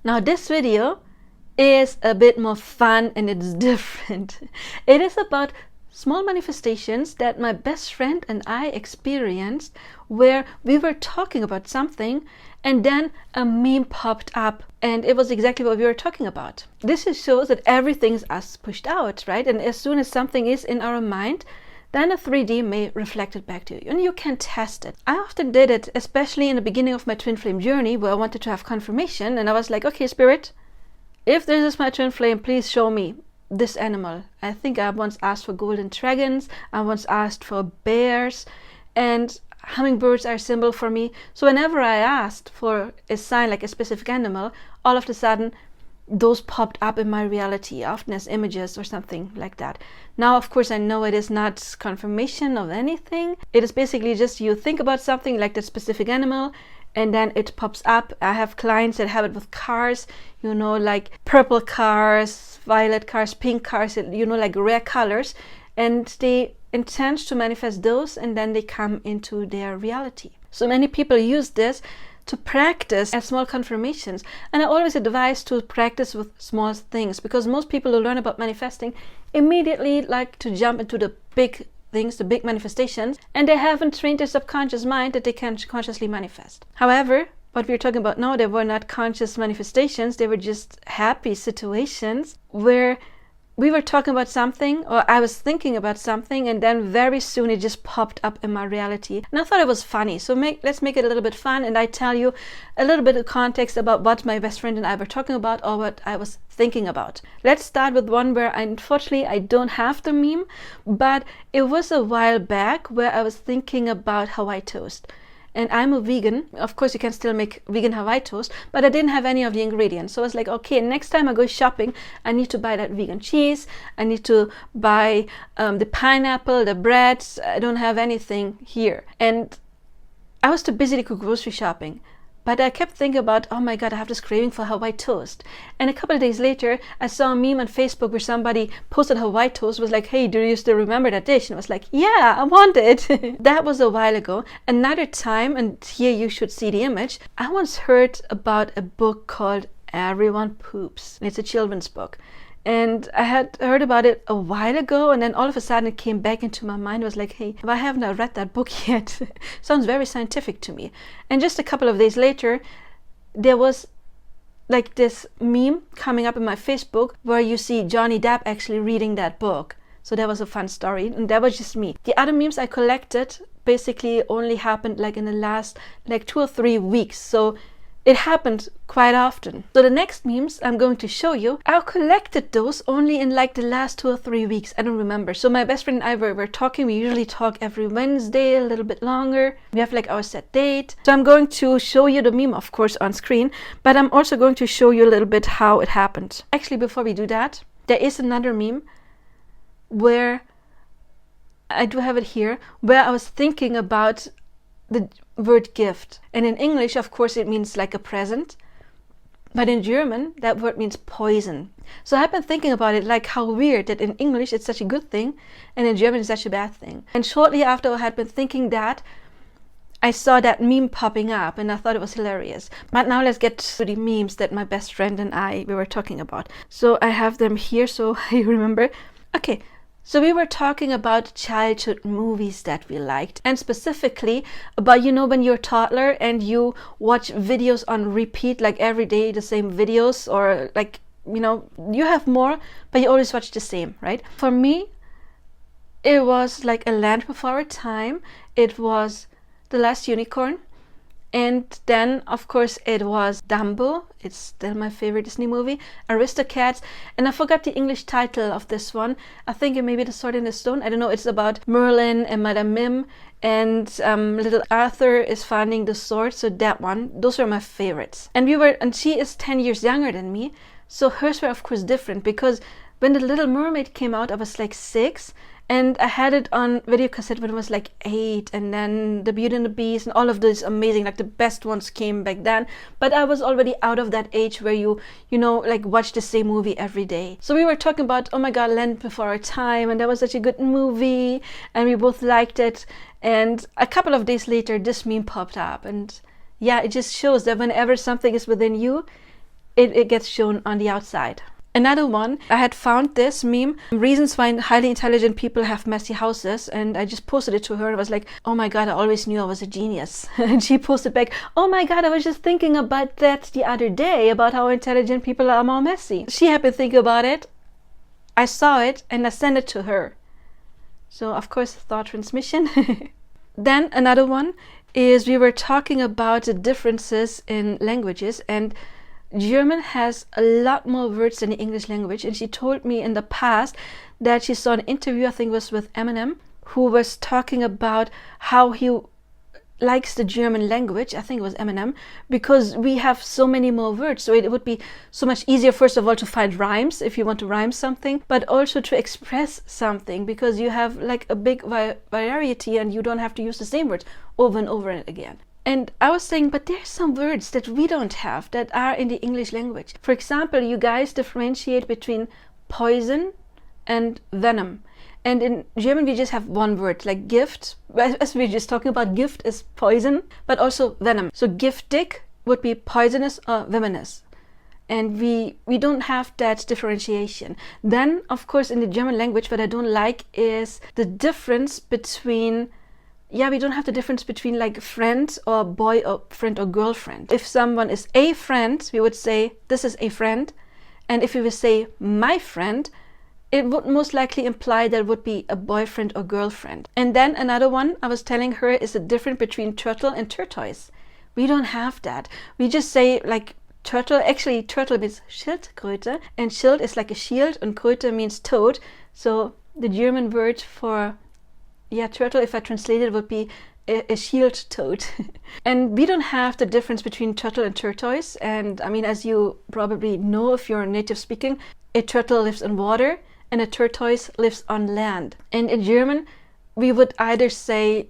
Now this video is a bit more fun and it's different. It is about small manifestations that my best friend and I experienced, where we were talking about something and then a meme popped up and it was exactly what we were talking about. This just shows that everything's us pushed out, right? And as soon as something is in our mind, then a 3D may reflect it back to you and you can test it. I often did it, especially in the beginning of my twin flame journey, where I wanted to have confirmation, and I was like, okay, spirit, if this is my twin flame, please show me this animal. I think I once asked for golden dragons, I once asked for bears, and hummingbirds are a symbol for me. So whenever I asked for a sign, like a specific animal, all of a sudden those popped up in my reality, often as images or something like that. Now, of course, I know it is not confirmation of anything. It is basically just you think about something like that specific animal and then it pops up. I have clients that have it with cars, you know, like purple cars, violet cars, pink cars, you know, like rare colors, and they intend to manifest those and then they come into their reality. So many people use this to practice as small confirmations, and I always advise to practice with small things, because most people who learn about manifesting immediately like to jump into the big things, the big manifestations, and they haven't trained their subconscious mind that they can consciously manifest. However, what we're talking about now, they were not conscious manifestations, they were just happy situations where we were talking about something, or I was thinking about something, and then very soon it just popped up in my reality. And I thought it was funny, so let's make it a little bit fun, and I tell you a little bit of context about what my best friend and I were talking about, or what I was thinking about. Let's start with one where unfortunately I don't have the meme, but it was a while back where I was thinking about Hawaii toast. And I'm a vegan. Of course, you can still make vegan Hawaii toast, but I didn't have any of the ingredients. So I was like, okay, next time I go shopping, I need to buy that vegan cheese. I need to buy the pineapple, the bread. I don't have anything here. And I was too busy to go grocery shopping. But I kept thinking about, oh my God, I have this craving for Hawaii toast. And a couple of days later, I saw a meme on Facebook where somebody posted Hawaii toast, was like, hey, do you still remember that dish? And I was like, yeah, I want it. That was a while ago. Another time, and here you should see the image, I once heard about a book called Everyone Poops. It's a children's book. And I had heard about it a while ago, and then all of a sudden it came back into my mind. I was like, hey, why haven't I read that book yet? Sounds very scientific to me. And just a couple of days later, there was like this meme coming up in my Facebook where you see Johnny Depp actually reading that book. So that was a fun story, and that was just me. The other memes I collected basically only happened like in the last like 2 or 3 weeks. So it happened quite often. So the next memes I'm going to show you, I collected those only in like the last 2 or 3 weeks. I don't remember. So my best friend and I were talking. We usually talk every Wednesday, a little bit longer. We have like our set date. So I'm going to show you the meme, of course, on screen, but I'm also going to show you a little bit how it happened. Actually, before we do that, there is another meme where I do have it here, where I was thinking about the word gift. And in English, of course, it means like a present. But in German, that word means poison. So I've been thinking about it, like how weird that in English it's such a good thing, and in German it's such a bad thing. And shortly after I had been thinking that, I saw that meme popping up, and I thought it was hilarious. But now let's get to the memes that my best friend and we were talking about. So I have them here, so you remember. Okay. So we were talking about childhood movies that we liked, and specifically about, you know, when you're a toddler and you watch videos on repeat, like every day the same videos, or like, you know, you have more, but you always watch the same, right? For me, it was like A Land Before Our Time. It was The Last Unicorn. And then, of course, it was Dumbo. It's still my favorite Disney movie. Aristocats. And I forgot the English title of this one. I think it may be The Sword in the Stone. I don't know. It's about Merlin and Madame Mim. And little Arthur is finding the sword. So that one. Those were my favorites. And she is 10 years younger than me. So hers were, of course, different. Because when The Little Mermaid came out, I was like 6. And I had it on video cassette when I was like 8, and then The Beauty and the Beast and all of those amazing, like the best ones came back then. But I was already out of that age where you know, like watch the same movie every day. So we were talking about, oh my God, Land Before Our Time, and that was such a good movie, and we both liked it. And a couple of days later, this meme popped up, and yeah, it just shows that whenever something is within you, it gets shown on the outside. Another one, I had found this meme, reasons why highly intelligent people have messy houses, and I just posted it to her and was like, oh my god, I always knew I was a genius. And she posted back, oh my god, I was just thinking about that the other day, about how intelligent people are more messy. She had been thinking about it, I saw it, and I sent it to her. So of course, thought transmission. Then another one is we were talking about the differences in languages, and German has a lot more words than the English language, and she told me in the past that she saw an interview, I think it was with Eminem, who was talking about how he likes the German language, I think it was Eminem, because we have so many more words. So it would be so much easier, first of all, to find rhymes if you want to rhyme something, but also to express something, because you have like a big variety and you don't have to use the same words over and over again. And I was saying, but there's some words that we don't have that are in the English language. For example, you guys differentiate between poison and venom. And in German, we just have one word, like gift. As we're just talking about, gift is poison, but also venom. So giftig would be poisonous or venomous. And we don't have that differentiation. Then, of course, in the German language, what I don't like is the difference between we don't have the difference between like friend or boy or friend or girlfriend. If someone is a friend, we would say this is a friend. And if we would say my friend, it would most likely imply that it would be a boyfriend or girlfriend. And then another one I was telling her is the difference between turtle and tortoise. We don't have that. We just say like turtle. Actually, turtle means Schildkröte, and Schild is like a shield, and Kröte means toad. So the German word for turtle, if I translate it, would be a shield toad. And we don't have the difference between turtle and tortoise. And I mean, as you probably know if you're native speaking, a turtle lives in water and a tortoise lives on land. And in German, we would either say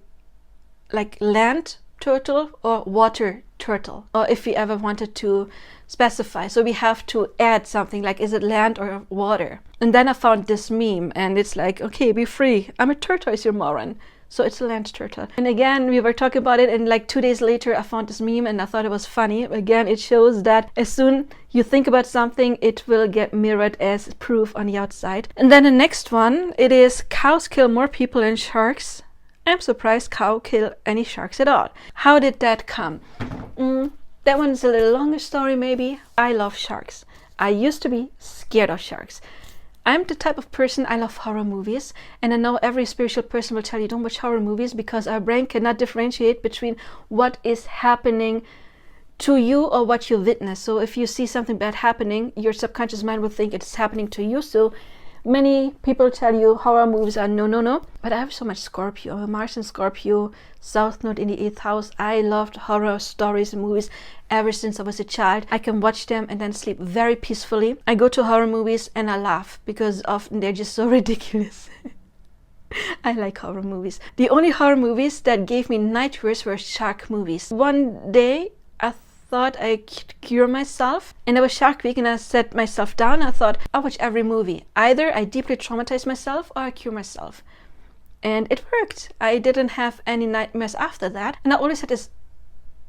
like land turtle or water turtle, or if we ever wanted to specify. So we have to add something like, is it land or water? And then I found this meme, and it's like, okay, be free. I'm a tortoise, you moron. So it's a land turtle. And again, we were talking about it, and like 2 days later, I found this meme and I thought it was funny. Again, it shows that as soon you think about something, it will get mirrored as proof on the outside. And then the next one, it is cows kill more people than sharks. I'm surprised cow kill any sharks at all. How did that come? That one's a little longer story maybe. I love sharks. I used to be scared of sharks. I'm the type of person, I love horror movies, and I know every spiritual person will tell you don't watch horror movies because our brain cannot differentiate between what is happening to you or what you witness. So if you see something bad happening, your subconscious mind will think it's happening to you. So many people tell you horror movies are no. But I have so much Scorpio. I'm a Mars and Scorpio, South Node in the 8th house. I loved horror stories and movies ever since I was a child. I can watch them and then sleep very peacefully. I go to horror movies and I laugh because often they're just so ridiculous. I like horror movies. The only horror movies that gave me nightmares were shark movies. One day I thought I could cure myself, and it was Shark Week, and I sat myself down and I thought, I'll watch every movie. Either I deeply traumatize myself or I cure myself. And it worked. I didn't have any nightmares after that, and I always had this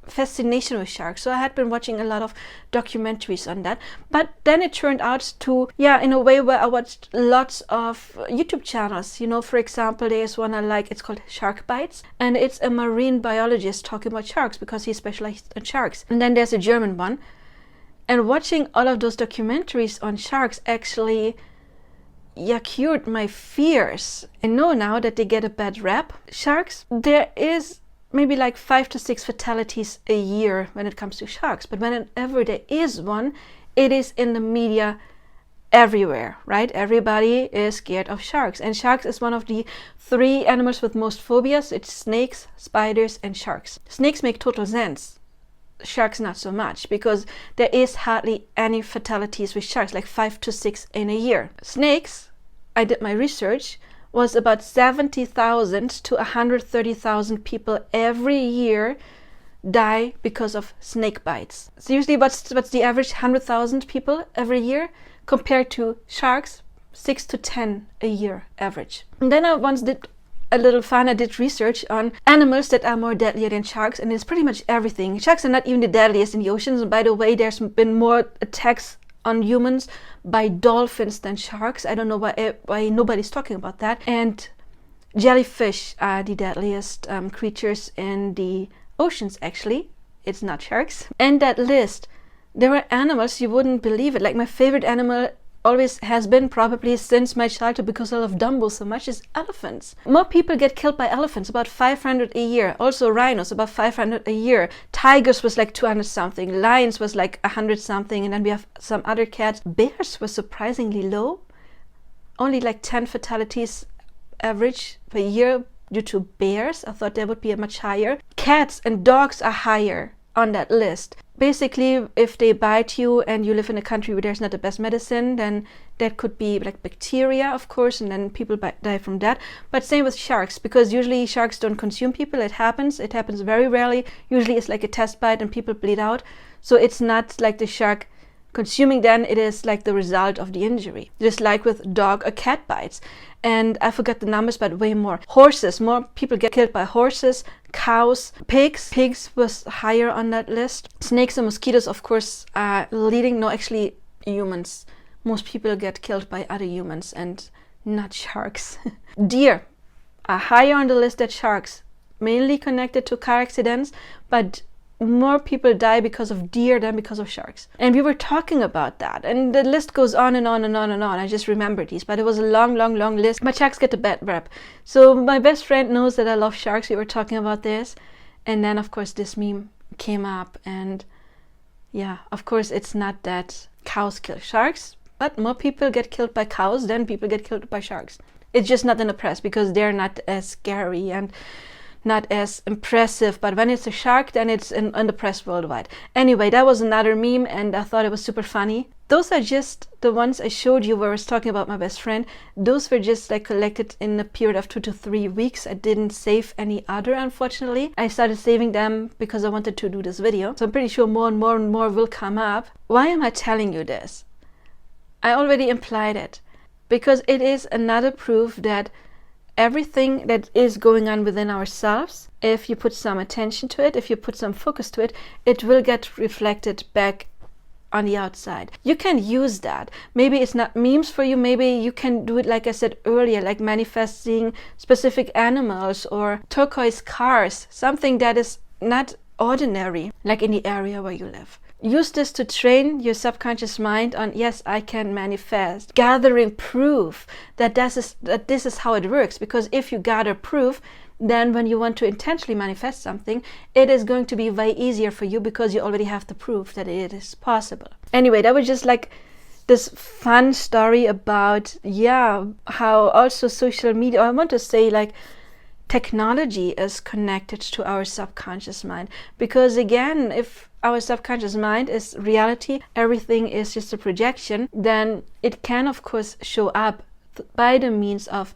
fascination with sharks. So I had been watching a lot of documentaries on that, but then it turned out to in a way where I watched lots of YouTube channels. You know, for example, there's one I like, it's called Shark Bites, and it's a marine biologist talking about sharks because he specialized in sharks. And then there's a German one, and watching all of those documentaries on sharks actually cured my fears. I know now that they get a bad rap. Sharks, there is maybe like 5 to 6 fatalities a year when it comes to sharks, but whenever there is one, it is in the media everywhere, right? Everybody is scared of sharks, and sharks is one of the 3 animals with most phobias. It's snakes, spiders, and sharks. Snakes make total sense. Sharks not so much, because there is hardly any fatalities with sharks, like 5 to 6 in a year. Snakes, I did my research, was about 70,000 to 130,000 people every year die because of snake bites. So usually what's the average? 100,000 people every year, compared to sharks, 6 to 10 a year average. And then I once did a little fun. I did research on animals that are more deadlier than sharks, and it's pretty much everything. Sharks are not even the deadliest in the oceans. And by the way, there's been more attacks on humans by dolphins than sharks. I don't know why nobody's talking about that. And jellyfish are the deadliest creatures in the oceans, actually. It's not sharks. And that list, there are animals you wouldn't believe it. Like my favorite animal always has been, probably since my childhood, because I love Dumbo so much, is elephants. More people get killed by elephants, about 500 a year. Also rhinos, about 500 a year. Tigers was like 200 something. Lions was like 100 something. And then we have some other cats. Bears were surprisingly low. Only like 10 fatalities average per year due to bears. I thought they would be much higher. Cats and dogs are higher on that list. Basically, if they bite you and you live in a country where there's not the best medicine, then that could be like bacteria, of course, and then people die from that. But same with sharks, because usually sharks don't consume people. It happens very rarely. Usually it's like a test bite and people bleed out. So it's not like the shark consuming them, it is like the result of the injury. Just like with dog or cat bites. And I forgot the numbers, but way more. Horses, more people get killed by horses, cows, pigs. Pigs was higher on that list. Snakes and mosquitoes, of course, are leading. No, actually humans. Most people get killed by other humans and not sharks. Deer are higher on the list than sharks, mainly connected to car accidents, but more people die because of deer than because of sharks. And we were talking about that, and the list goes on and on and on and on. I just remember these, but it was a long list. But sharks get a bad rep. So my best friend knows that I love sharks. We were talking about this, and then of course this meme came up, and yeah, of course it's not that cows kill sharks, but more people get killed by cows than people get killed by sharks. It's just not in the press because they're not as scary and not as impressive, but when it's a shark, then it's in the press worldwide. Anyway, that was another meme, and I thought it was super funny. Those are just the ones I showed you where I was talking about my best friend. Those were just like collected in a period of 2 to 3 weeks. I didn't save any other, unfortunately. I started saving them because I wanted to do this video. So I'm pretty sure more and more and more will come up. Why am I telling you this? I already implied it. Because it is another proof that everything that is going on within ourselves, if you put some attention to it, if you put some focus to it, it will get reflected back on the outside. You can use that. Maybe it's not memes for you. Maybe you can do it like I said earlier, like manifesting specific animals or turquoise cars, something that is not ordinary, like in the area where you live. Use this to train your subconscious mind on, yes, I can manifest. Gathering proof that this is how it works. Because if you gather proof, then when you want to intentionally manifest something, it is going to be way easier for you because you already have the proof that it is possible. Anyway, that was just like this fun story about, yeah, how also social media, I want to say like technology is connected to our subconscious mind. Because again, if our subconscious mind is reality, everything is just a projection, then it can of course show up by the means of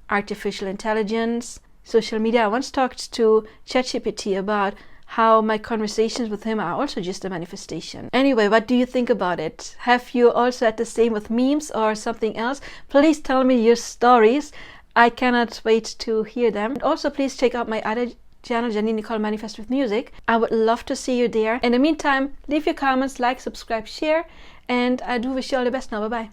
artificial intelligence, social media. I once talked to ChatGPT about how my conversations with him are also just a manifestation. Anyway, what do you think about it? Have you also had the same with memes or something else? Please tell me your stories. I cannot wait to hear them. And also please check out my other channel, Janine, Nicole, Manifest with Music. I would love to see you there. In the meantime, leave your comments, like, subscribe, share, and I do wish you all the best now. Bye-bye.